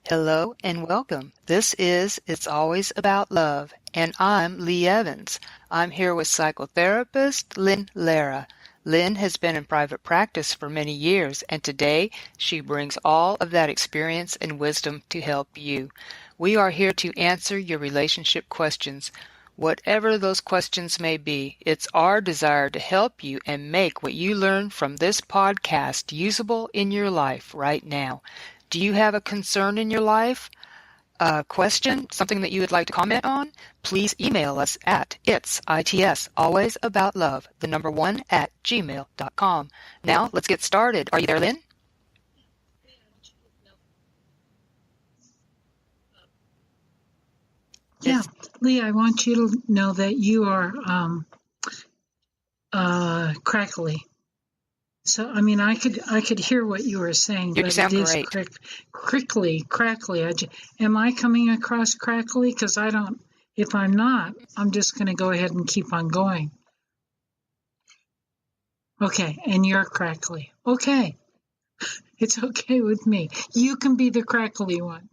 Hello and welcome. This is It's Always About Love, and I'm Lee Evans. I'm here with psychotherapist Lynn Lara. Lynn has been in private practice for many years, and today she brings all of that experience and wisdom to help you. We are here to answer your relationship questions. Whatever those questions may be, it's our desire to help you and make what you learn from this podcast usable in your life right now. Do you have a concern in your life? A question? Something that you would like to comment on? Please email us at alwaysaboutLove, the number 1 at gmail.com. Now, let's get started. Are you there, Lynn? Yeah, Lee, I want you to know that you are crackly. So, I mean, I could hear what you were saying, You but sound it is great. crackly. Am I coming across crackly? Because I don't. If I'm not, I'm just going to go ahead and keep on going. Okay, and you're crackly. Okay, it's okay with me. You can be the crackly one.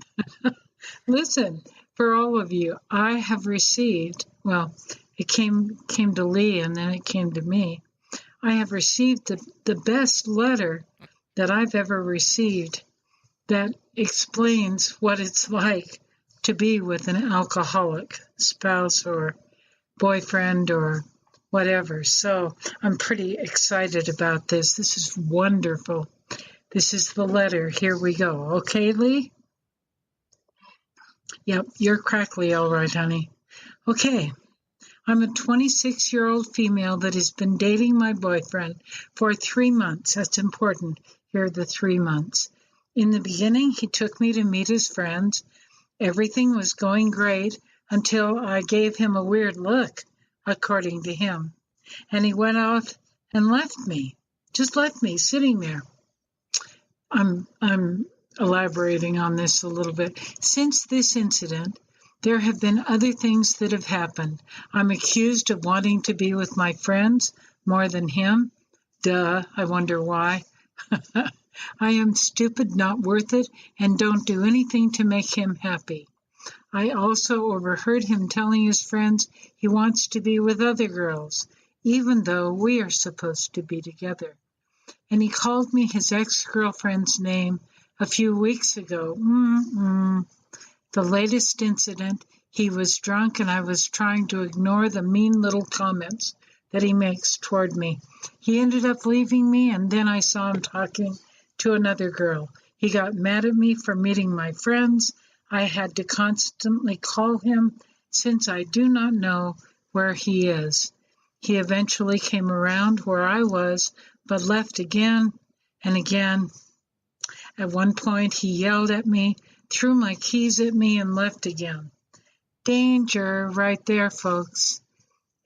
Listen, for all of you, I have received. Well, it came to Lee, and then it came to me. I have received the best letter that I've ever received that explains what it's like to be with an alcoholic spouse or boyfriend or whatever. So I'm pretty excited about this. This is wonderful. This is the letter. Here we go. Okay, Lee? Yep, you're crackly, all right, honey. Okay. I'm a 26-year-old female that has been dating my boyfriend for 3 months. That's important. Here are the 3 months. In the beginning, he took me to meet his friends. Everything was going great until I gave him a weird look, according to him. And he went out and left me. Just left me sitting there. I'm elaborating on this a little bit. Since this incident, there have been other things that have happened. I'm accused of wanting to be with my friends more than him. Duh, I wonder why. I am stupid, not worth it, and don't do anything to make him happy. I also overheard him telling his friends he wants to be with other girls, even though we are supposed to be together. And he called me his ex-girlfriend's name a few weeks ago. The latest incident, he was drunk and I was trying to ignore the mean little comments that he makes toward me. He ended up leaving me, and then I saw him talking to another girl. He got mad at me for meeting my friends. I had to constantly call him since I do not know where he is. He eventually came around where I was, but left again and again. At one point, he yelled at me, threw my keys at me, and left again. Danger right there, folks.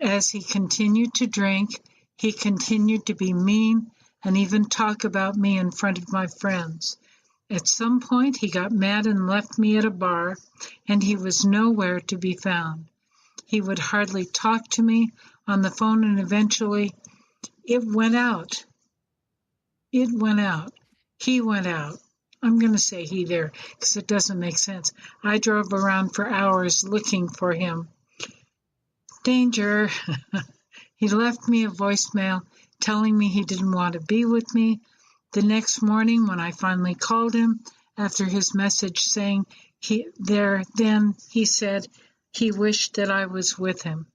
As he continued to drink, he continued to be mean and even talk about me in front of my friends. At some point, he got mad and left me at a bar, and he was nowhere to be found. He would hardly talk to me on the phone, and eventually it went out. He went out. I'm going to say he there because it doesn't make sense. I drove around for hours looking for him. Danger. He left me a voicemail telling me he didn't want to be with me. The next morning when I finally called him after his message saying he said he wished that I was with him.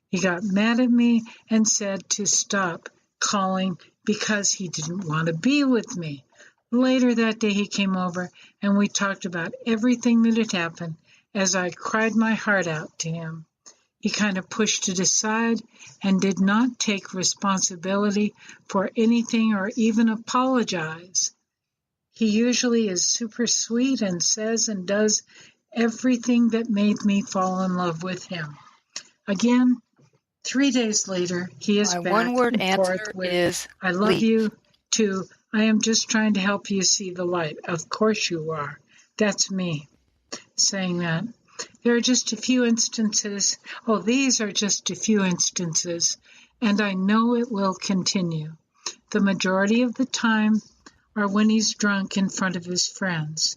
He got mad at me and said to stop calling because he didn't want to be with me. Later that day, he came over, and we talked about everything that had happened as I cried my heart out to him. He kind of pushed it aside and did not take responsibility for anything or even apologize. He usually is super sweet and says and does everything that made me fall in love with him. Again, 3 days later, he is My back one-word and answer forth with, is I love leave. you too. I am just trying to help you see the light. Of course you are. That's me saying that. There are just a few instances. Oh, these are just a few instances, and I know it will continue. The majority of the time are when he's drunk in front of his friends.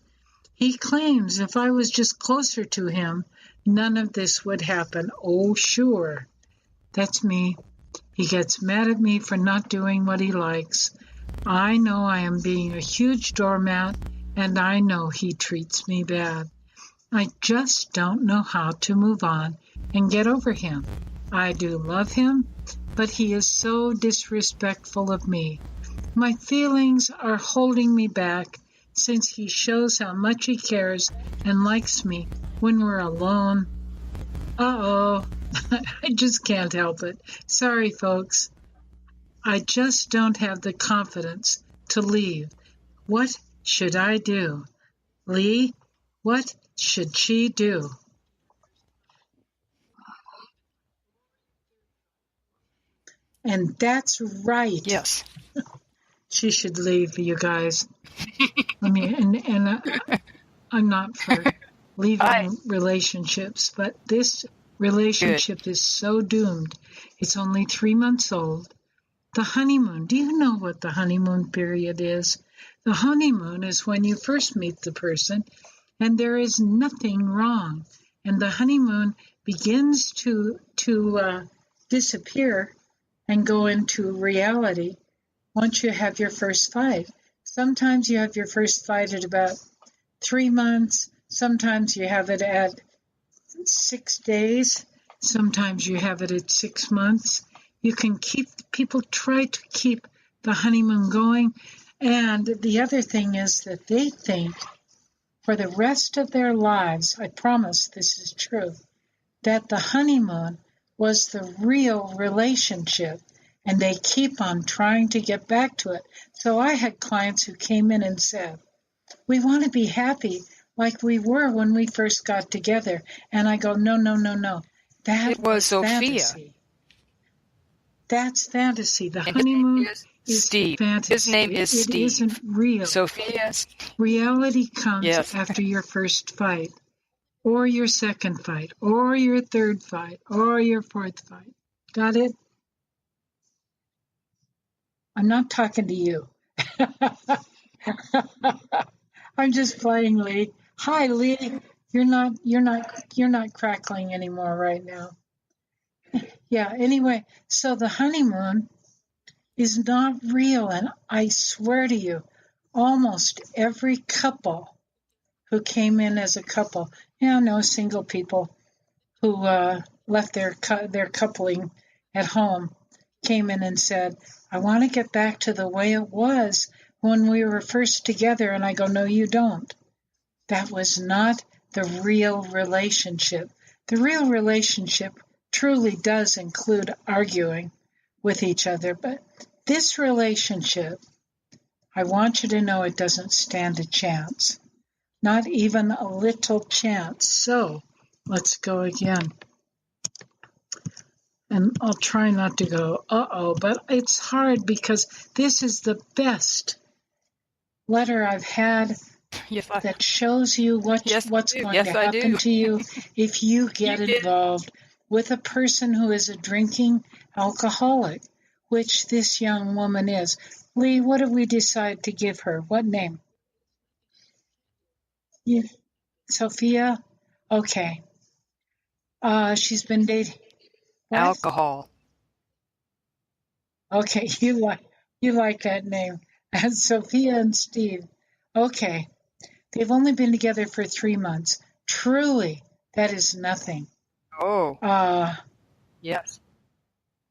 He claims if I was just closer to him, none of this would happen. Oh, sure. That's me. He gets mad at me for not doing what he likes. I know I am being a huge doormat, and I know he treats me bad. I just don't know how to move on and get over him. I do love him, but he is so disrespectful of me. My feelings are holding me back since he shows how much he cares and likes me when we're alone. Uh-oh, I just can't help it. Sorry, folks. I just don't have the confidence to leave. What should I do? Lee, what should she do? And that's right. Yes. She should leave, you guys. I'm not for leaving relationships, but this relationship is so doomed. It's only 3 months old. The honeymoon. Do you know what the honeymoon period is? The honeymoon is when you first meet the person and there is nothing wrong. And the honeymoon begins to disappear and go into reality once you have your first fight. Sometimes you have your first fight at about 3 months. Sometimes you have it at 6 days. Sometimes you have it at 6 months. People try to keep the honeymoon going. And the other thing is that they think for the rest of their lives, I promise this is true, that the honeymoon was the real relationship. And they keep on trying to get back to it. So I had clients who came in and said, we want to be happy like we were when we first got together. And I go, no. That was Sophia. fantasy. That's fantasy. The honeymoon is Steve. fantasy. His name is Steve. It isn't real. Sophia. Reality comes after your first fight, or your second fight, or your third fight, or your fourth fight. Got it? I'm not talking to you. I'm just playing, Lee. Hi, Lee. You're not crackling anymore right now. Yeah, anyway, so the honeymoon is not real, and I swear to you, almost every couple who came in as a couple, no single people who left their coupling at home, came in and said, I want to get back to the way it was when we were first together. And I go, no, you don't. That was not the real relationship. The real relationship truly does include arguing with each other. But this relationship, I want you to know it doesn't stand a chance. Not even a little chance. So let's go again. And I'll try not to go, but it's hard because this is the best letter I've had that shows you what's going to happen to you if you get involved with a person who is a drinking alcoholic, which this young woman is. Lee, what did we decide to give her? What name? Yeah. Sophia? Okay. She's been dating. What? Alcohol. Okay, you like that name. And Sophia and Steve. Okay. They've only been together for 3 months. Truly, that is nothing. Oh. Yes.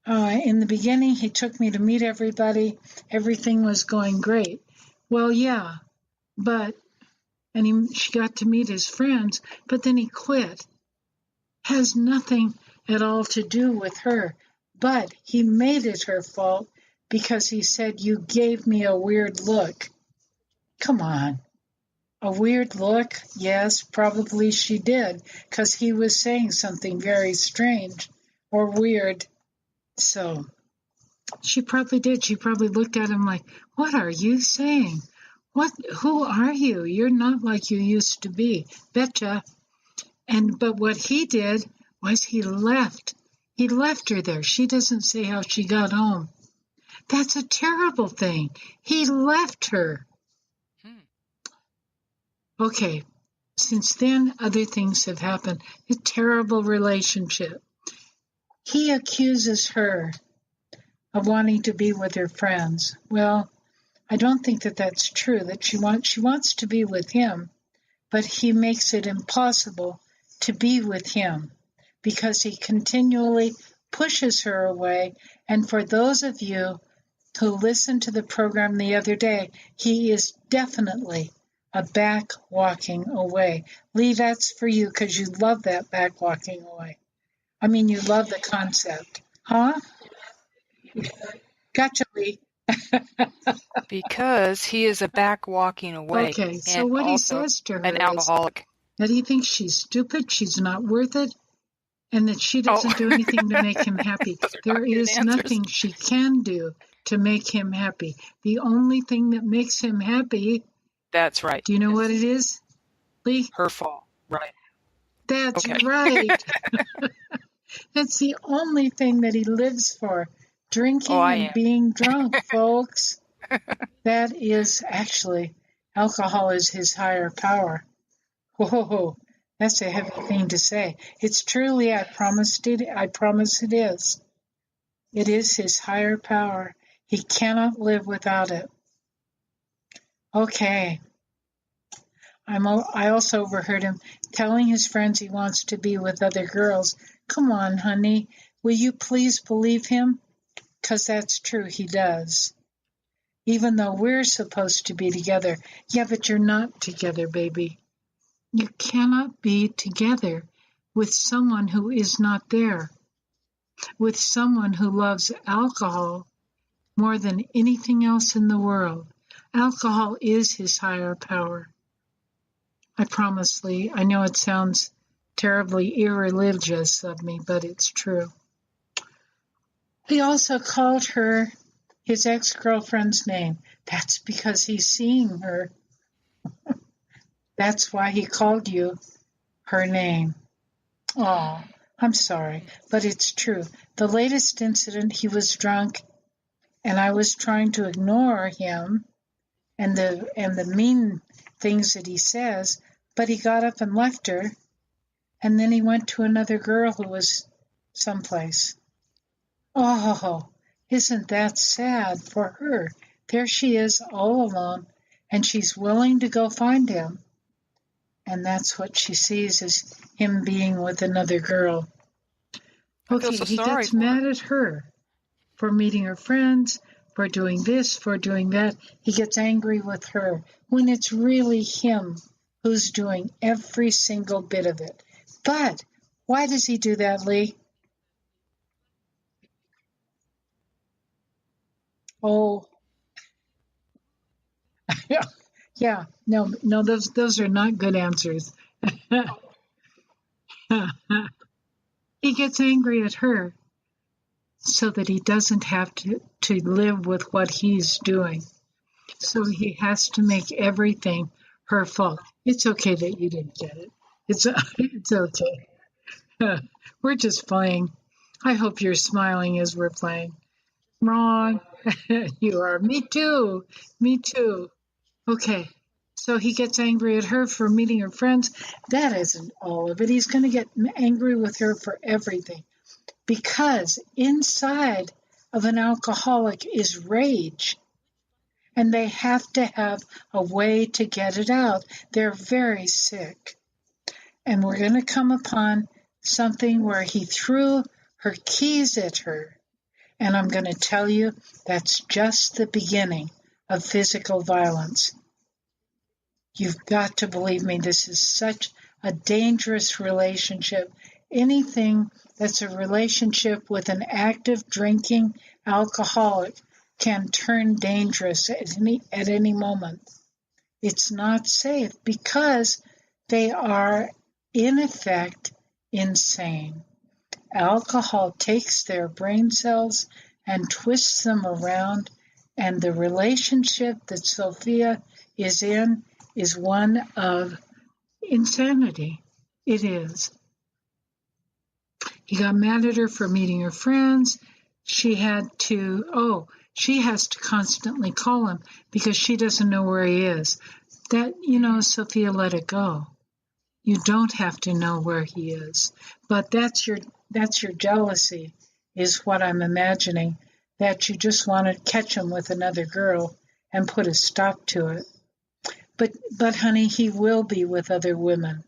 In the beginning, he took me to meet everybody. Everything was going great. Well, yeah, she got to meet his friends, but then he quit. Has nothing at all to do with her, but he made it her fault because he said, you gave me a weird look. Come on. A weird look? Yes, probably she did, because he was saying something very strange or weird. So she probably did. She probably looked at him like, what are you saying? Who are you? You're not like you used to be. Betcha. But what he did was he left. He left her there. She doesn't say how she got home. That's a terrible thing. He left her. Okay, Since then, other things have happened. A terrible relationship. He accuses her of wanting to be with her friends. Well, I don't think that that's true, that she wants to be with him, but he makes it impossible to be with him because he continually pushes her away. And for those of you who listened to the program the other day, he is definitely a back walking away. Lee, that's for you because you love that back walking away. I mean, you love the concept. Huh? Gotcha, Lee. Because he is a back walking away. Okay, so and what he also says to her an is alcoholic. that he thinks she's stupid, she's not worth it, and that she doesn't do anything to make him happy. There is nothing she can do to make him happy. The only thing that makes him happy, That's right. do you know what it is, Lee? Her fall. Right. That's Okay. right. That's the only thing that he lives for. Drinking and being drunk, folks. That is actually, alcohol is his higher power. Whoa, that's a heavy thing to say. It's truly, I promise it is. It is his higher power. He cannot live without it. Okay. I also overheard him telling his friends he wants to be with other girls. Come on, honey. Will you please believe him? Because that's true, he does. Even though we're supposed to be together. Yeah, but you're not together, baby. You cannot be together with someone who is not there, with someone who loves alcohol more than anything else in the world. Alcohol is his higher power. I promise, Lee. I know it sounds terribly irreligious of me, but it's true. He also called her his ex-girlfriend's name. That's because he's seeing her. That's why he called you her name. Oh, I'm sorry, but it's true. The latest incident, he was drunk, and I was trying to ignore him and the mean things that he says, but he got up and left her, and then he went to another girl who was someplace. Oh, isn't that sad for her? There she is all alone, and she's willing to go find him. And that's what she sees is him being with another girl. Okay, he gets mad at her for meeting her friends, for doing this, for doing that. He gets angry with her when it's really him who's doing every single bit of it. But why does he do that, Lee? Oh, yeah, no, those are not good answers. He gets angry at her so that he doesn't have to live with what he's doing. So he has to make everything her fault. It's okay that you didn't get it. It's okay. We're just playing. I hope you're smiling as we're playing. Wrong. You are. Me too. Me too. Okay. So he gets angry at her for meeting her friends. That isn't all of it. He's going to get angry with her for everything. Because inside of an alcoholic is rage. And they have to have a way to get it out. They're very sick. And we're going to come upon something where he threw her keys at her. And I'm going to tell you, that's just the beginning of physical violence. You've got to believe me, this is such a dangerous relationship. Anything that's a relationship with an active drinking alcoholic can turn dangerous at any moment. It's not safe because they are, in effect, insane. Alcohol takes their brain cells and twists them around, and the relationship that Sophia is in is one of insanity. It is. He got mad at her for meeting her friends. She has to constantly call him because she doesn't know where he is. That, Sophia, let it go. You don't have to know where he is. But that's your jealousy, is what I'm imagining, that you just want to catch him with another girl and put a stop to it. But honey, he will be with other women.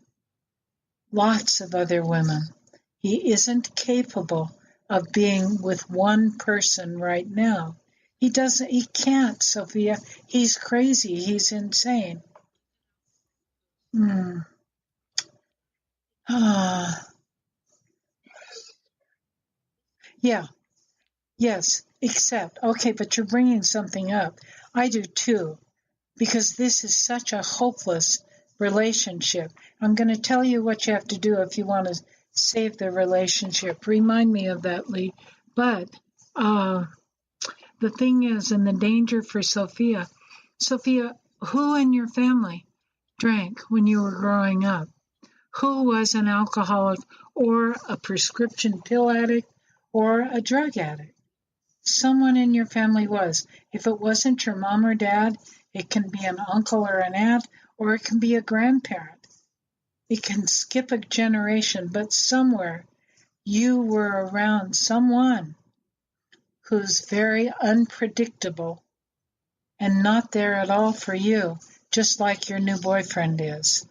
Lots of other women. He isn't capable of being with one person right now. He can't, Sophia. He's crazy. He's insane. Yeah, yes, except, okay, but you're bringing something up. I do too, because this is such a hopeless relationship. I'm going to tell you what you have to do if you want to save the relationship. Remind me of that, Lee. But the thing is, and the danger for Sophia, who in your family drank when you were growing up? Who was an alcoholic or a prescription pill addict or a drug addict? Someone in your family was. If it wasn't your mom or dad, it can be an uncle or an aunt, or it can be a grandparent. It can skip a generation, but somewhere you were around someone who's very unpredictable and not there at all for you, just like your new boyfriend is.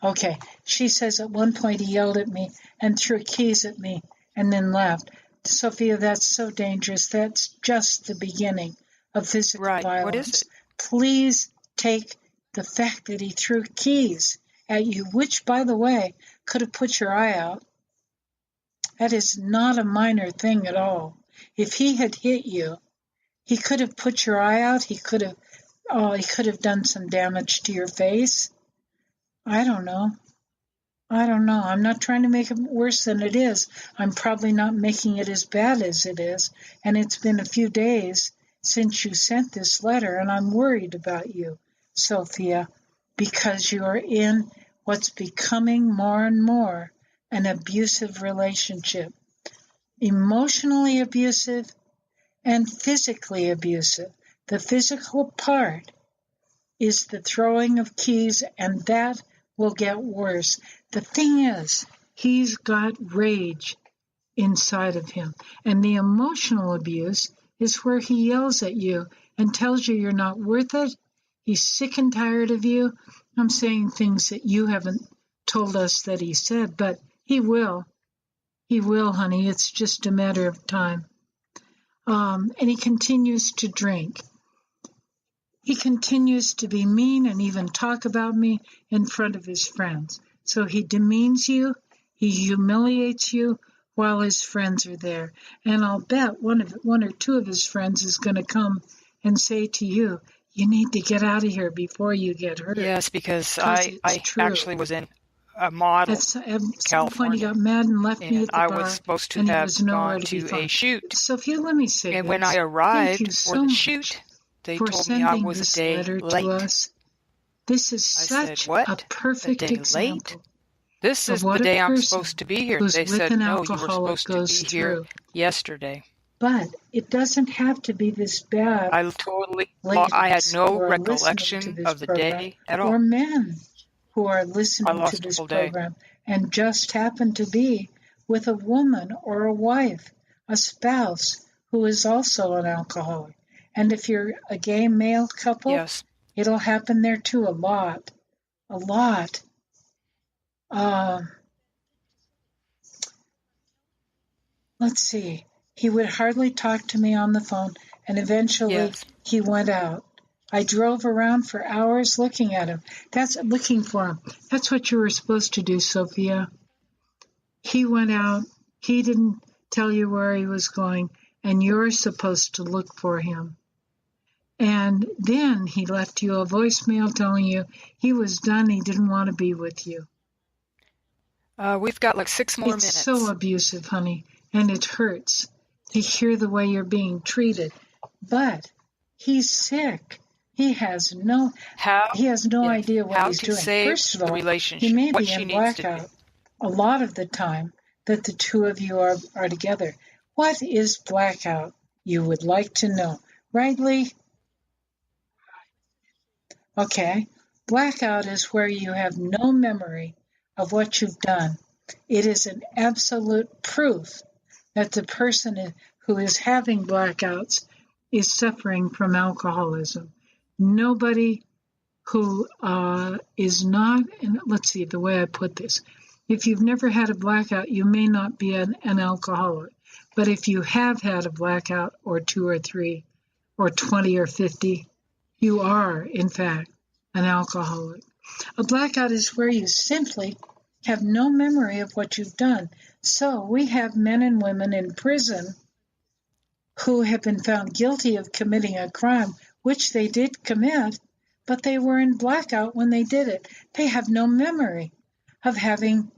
Okay. She says at one point he yelled at me and threw keys at me and then left. Sophia, that's so dangerous. That's just the beginning of physical violence. What is it? Please take the fact that he threw keys at you, which, by the way, could have put your eye out. That is not a minor thing at all. If he had hit you, he could have put your eye out. He could have done some damage to your face. I don't know. I'm not trying to make it worse than it is. I'm probably not making it as bad as it is. And it's been a few days since you sent this letter, and I'm worried about you, Sophia, because you are in what's becoming more and more an abusive relationship. Emotionally abusive and physically abusive. The physical part is the throwing of keys, and that will get worse. The thing is, he's got rage inside of him. And the emotional abuse is where he yells at you and tells you you're not worth it. He's sick and tired of you. I'm saying things that you haven't told us that he said, but he will. He will, honey. It's just a matter of time. And he continues to drink. He continues to be mean and even talk about me in front of his friends. So he demeans you, he humiliates you while his friends are there. And I'll bet one or two of his friends is going to come and say to you, you need to get out of here before you get hurt. Yes, because I actually was in a model at some California, point he got mad and left me at the bar, I was supposed to and he have was nowhere gone to be to found. a shoot. Sophia, let me say And this. when I Thank arrived you for so the much shoot, they for told me I sending was this a day letter late. to us. This is I such said, what? a perfect A day example late? This of is what the a day I'm person supposed to be here. who's They with said, an no, you were alcoholic supposed to goes be here through. yesterday. But it doesn't have to be this bad. I totally, I had Ladies no who are listening to recollection this of the program, day at or all. men who are I listening to lost a this whole day. program and just happen to be with a woman or a wife, a spouse who is also an alcoholic. And if you're a gay male couple, Yes. it'll happen there too a lot. A lot. Let's see. He would hardly talk to me on the phone, and eventually Yes. he went out. I drove around for hours looking at him. Looking for him. That's what you were supposed to do, Sophia. He went out. He didn't tell you where he was going, and you're supposed to look for him. And then he left you a voicemail telling you he was done. He didn't want to be with you. We've got like 6 more minutes. It's so abusive, honey, and it hurts to hear the way you're being treated. But he's sick. He has no idea what he's doing. First of all, he may be in blackout a lot of the time that the two of you are together. What is blackout? You would like to know. Right, Lee? Okay. Blackout is where you have no memory of what you've done. It is an absolute proof that the person who is having blackouts is suffering from alcoholism. Nobody who is not, and let's see the way I put this. If you've never had a blackout, you may not be an alcoholic. But if you have had a blackout or 2 or 3 or 20 or 50, you are, in fact, an alcoholic. A blackout is where you simply have no memory of what you've done. So we have men and women in prison who have been found guilty of committing a crime, which they did commit, but they were in blackout when they did it. They have no memory of having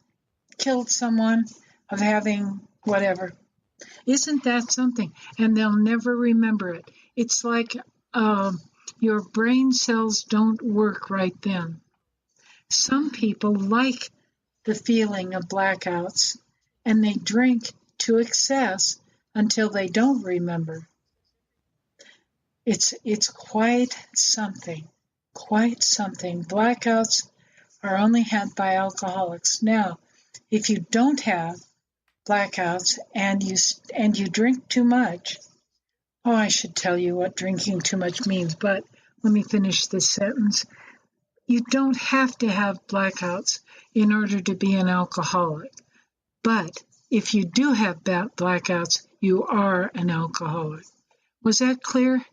killed someone, of having whatever. Isn't that something? And they'll never remember it. It's like your brain cells don't work right then. Some people like the feeling of blackouts, and they drink to excess until they don't remember. It's quite something. Quite something. Blackouts are only had by alcoholics. Now, if you don't have blackouts and you drink too much, I should tell you what drinking too much means, but let me finish this sentence. You don't have to have blackouts in order to be an alcoholic. But if you do have blackouts, you are an alcoholic. Was that clear?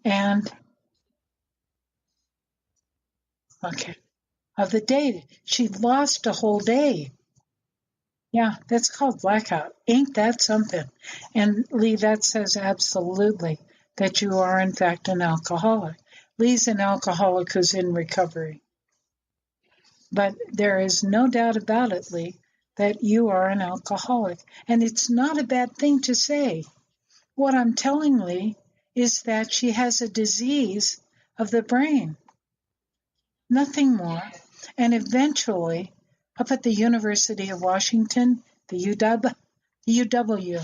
And, okay, of the day, she lost a whole day. Yeah, that's called blackout. Ain't that something? And Lee, that says absolutely that you are, in fact, an alcoholic. Lee's an alcoholic who's in recovery. But there is no doubt about it, Lee, that you are an alcoholic. And it's not a bad thing to say. What I'm telling Lee is that she has a disease of the brain. Nothing more. And eventually, up at the University of Washington, the UW,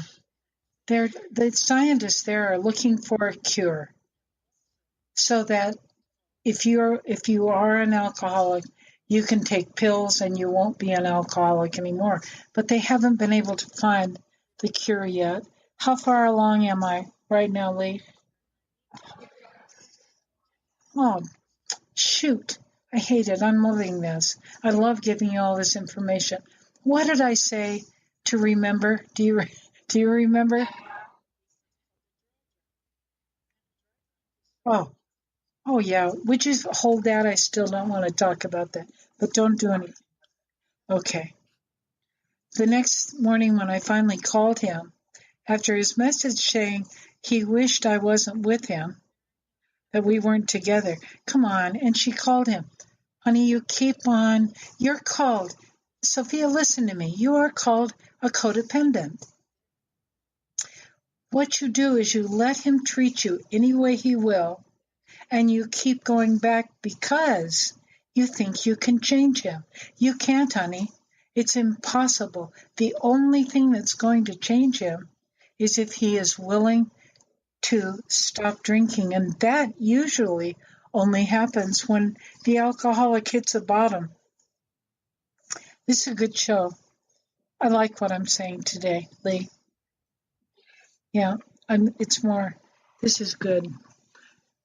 the scientists there are looking for a cure so that if you are an alcoholic, you can take pills and you won't be an alcoholic anymore. But they haven't been able to find the cure yet. How far along am I right now, Lee? Oh, shoot. I hate it. I'm moving this. I love giving you all this information. What did I say to remember? Do you remember? Oh yeah. Would you hold that? I still don't want to talk about that, but don't do anything. Okay. The next morning when I finally called him, after his message saying he wished I wasn't with him, that we weren't together. Come on. And she called him. Honey, you keep on. You're called. Sophia, listen to me. You are called a codependent. What you do is you let him treat you any way he will, and you keep going back because you think you can change him. You can't, honey. It's impossible. The only thing that's going to change him is if he is willing to stop drinking, and that usually only happens when the alcoholic hits a bottom. This is a good show. I like what I'm saying today, Lee. Yeah, it's more, this is good.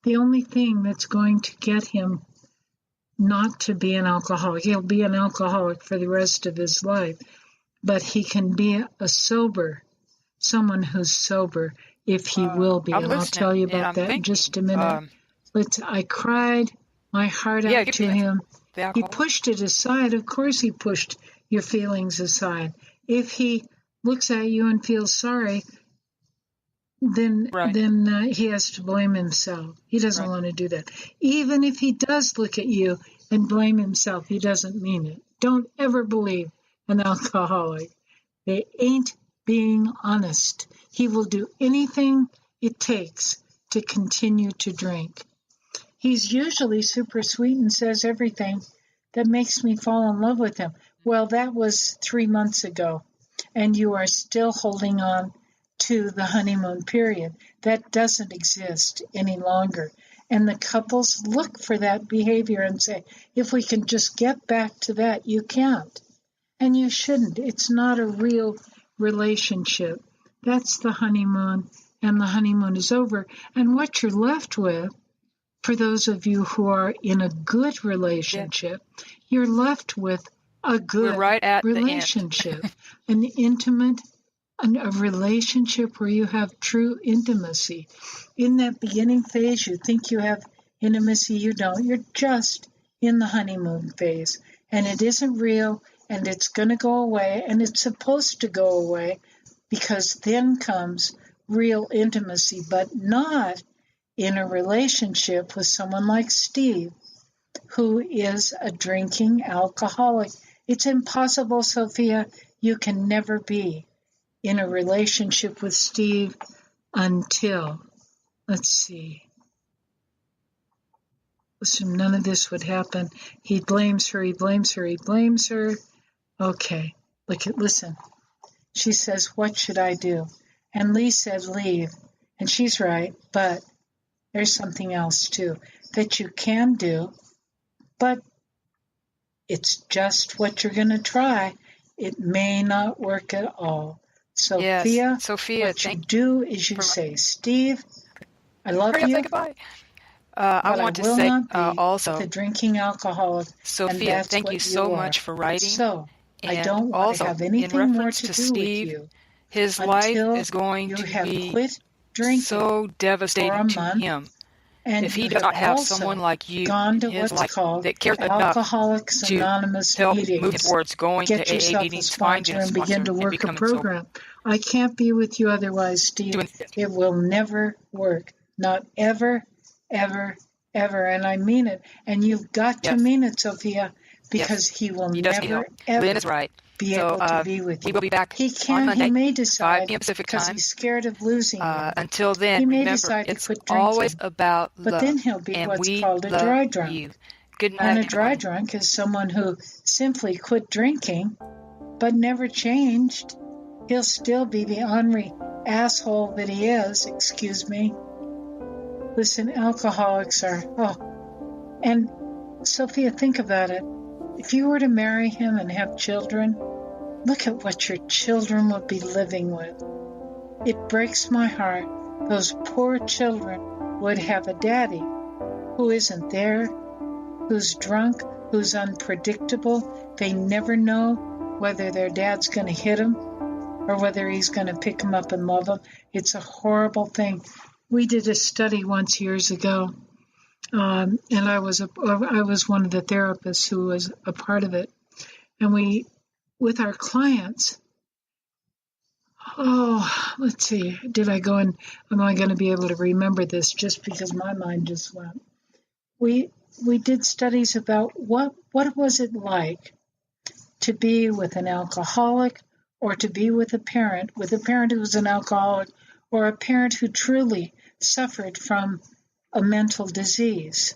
The only thing that's going to get him not to be an alcoholic, he'll be an alcoholic for the rest of his life, but he can be someone who's sober if he will be. I'm And I'll listening, tell you and about I'm that in just a minute. I cried my heart out to him. He pushed it aside. Of course he pushed your feelings aside. If he looks at you and feels sorry, then Right. then he has to blame himself. He doesn't Right. want to do that. Even if he does look at you and blame himself, he doesn't mean it. Don't ever believe an alcoholic. They ain't being honest. He will do anything it takes to continue to drink. He's usually super sweet and says everything that makes me fall in love with him. Well, that was 3 months ago, and you are still holding on to the honeymoon period. That doesn't exist any longer. And the couples look for that behavior and say, if we can just get back to that, you can't. And you shouldn't. It's not a real relationship. That's the honeymoon, and the honeymoon is over. And what you're left with, for those of you who are in a good relationship, you're left with a good right at relationship, an intimate, a relationship where you have true intimacy. In that beginning phase, you think you have intimacy, you don't. You're just in the honeymoon phase, and it isn't real, and it's going to go away, and it's supposed to go away, because then comes real intimacy, but not in a relationship with someone like Steve, who is a drinking alcoholic. It's impossible, Sophia. You can never be in a relationship with Steve until, let's see, listen, none of this would happen. He blames her, he blames her, he blames her. Okay, listen. She says, what should I do? And Lee said, leave. And she's right, but there's something else too that you can do, but it's just what you're going to try. It may not work at all. Sophia, Yes. Sophia, what you do is you say, Steve, I love Hurry up, you, say goodbye. but I want I to will say not be also, the drinking alcoholic, and Sophia, that's thank what you so are. much for writing. So I And don't want to also, have in anything more reference to to do with Steve, you his life until is going you to have be quit drinking so for a devastating to month, him and if he you does have not have someone also like you gone in to his what's life called that cares enough Alcoholics to Anonymous help move him meetings. towards going to Get AA yourself a meetings, finding sponsor a and begin sponsor, to and work a becoming sober. program. I can't be with you otherwise, Steve. It will never work. Not ever, ever, ever. And I mean it. And you've got to mean it, Sophia, because he will He does need never, help. ever Lynn is right. be So able to be with we you. will be back He on can, Monday, he may 5 decide, p.m. Pacific because time. he's scared of losing you. Until then, He may remember, decide to it's quit always drinking, about but love, then he'll be and what's we called a love dry drunk. you. Good And night, a dry everyone. drunk is someone who simply quit drinking but never changed. He'll still be the ornery asshole that he is, excuse me. Listen, alcoholics are, and Sophia, think about it. If you were to marry him and have children, look at what your children would be living with. It breaks my heart. Those poor children would have a daddy who isn't there, who's drunk, who's unpredictable. They never know whether their dad's going to hit them or whether he's going to pick them up and love them. It's a horrible thing. We did a study once years ago, and I was one of the therapists who was a part of it. And we, with our clients, let's see, did I go and am I going to be able to remember this just because my mind just went? We did studies about what was it like to be with an alcoholic or to be with a parent who was an alcoholic, or a parent who truly suffered from a mental disease.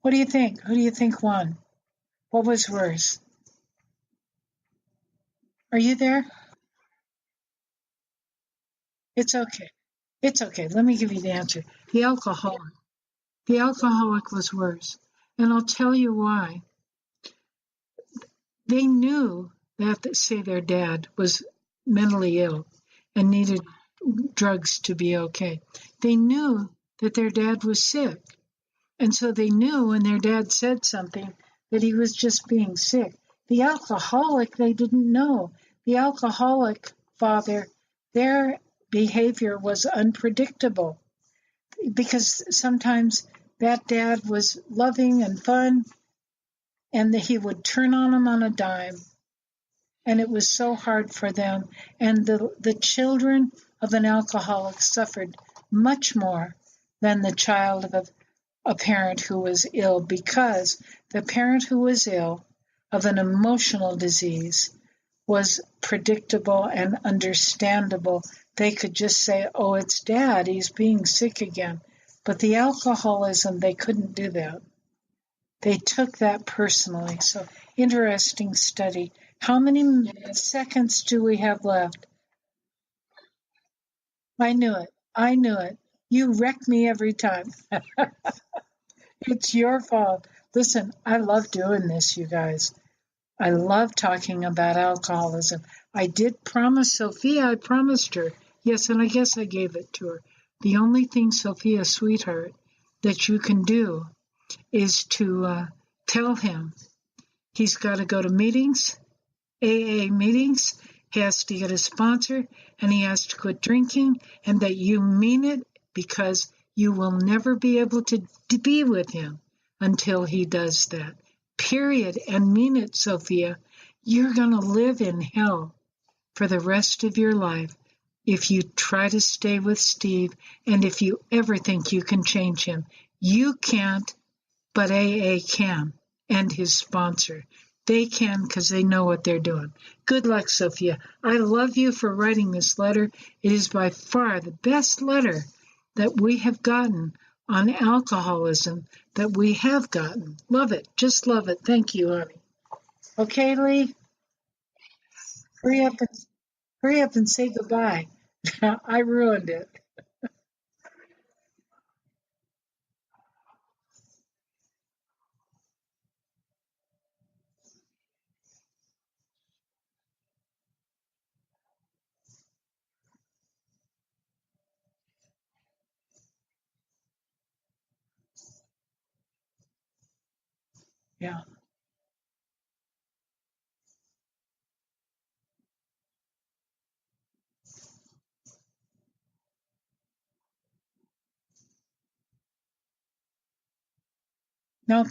What do you think? Who do you think won? What was worse? Are you there? It's okay. It's okay. Let me give you the answer. The alcoholic. The alcoholic was worse. And I'll tell you why. They knew that, say, their dad was mentally ill and needed drugs to be okay. They knew that their dad was sick. And so they knew when their dad said something that he was just being sick. The alcoholic, they didn't know. The alcoholic father, their behavior was unpredictable because sometimes that dad was loving and fun and he would turn on them on a dime. And it was so hard for them. And the children of an alcoholic suffered much more than the child of a parent who was ill, because the parent who was ill of an emotional disease was predictable and understandable. They could just say, oh, it's dad, he's being sick again. But the alcoholism, they couldn't do that. They took that personally. So, interesting study. How many seconds do we have left? I knew it. I knew it. You wreck me every time. It's your fault. Listen, I love doing this, you guys. I love talking about alcoholism. I did promise Sophia, I promised her. Yes, and I guess I gave it to her. The only thing, Sophia, sweetheart, that you can do is to tell him he's got to go to meetings, AA meetings, he has to get a sponsor, and he has to quit drinking, and that you mean it, because you will never be able to be with him until he does that. Period. And mean it, Sophia. You're going to live in hell for the rest of your life if you try to stay with Steve, and if you ever think you can change him. You can't, but AA can, and his sponsor. They can, because they know what they're doing. Good luck, Sophia. I love you for writing this letter. It is by far the best letter that we have gotten on alcoholism that we have gotten. Love it. Just love it. Thank you, honey. Okay, Lee? Hurry up and say goodbye. I ruined it. Yeah. No,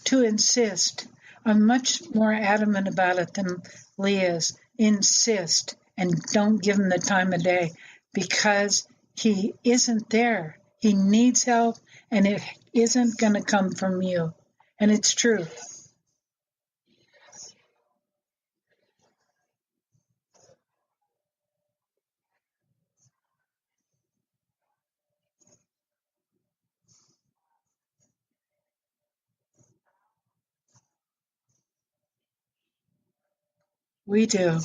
to insist. I'm much more adamant about it than Lee is. Insist, and don't give him the time of day, because he isn't there. He needs help, and it isn't going to come from you. And it's true. We do.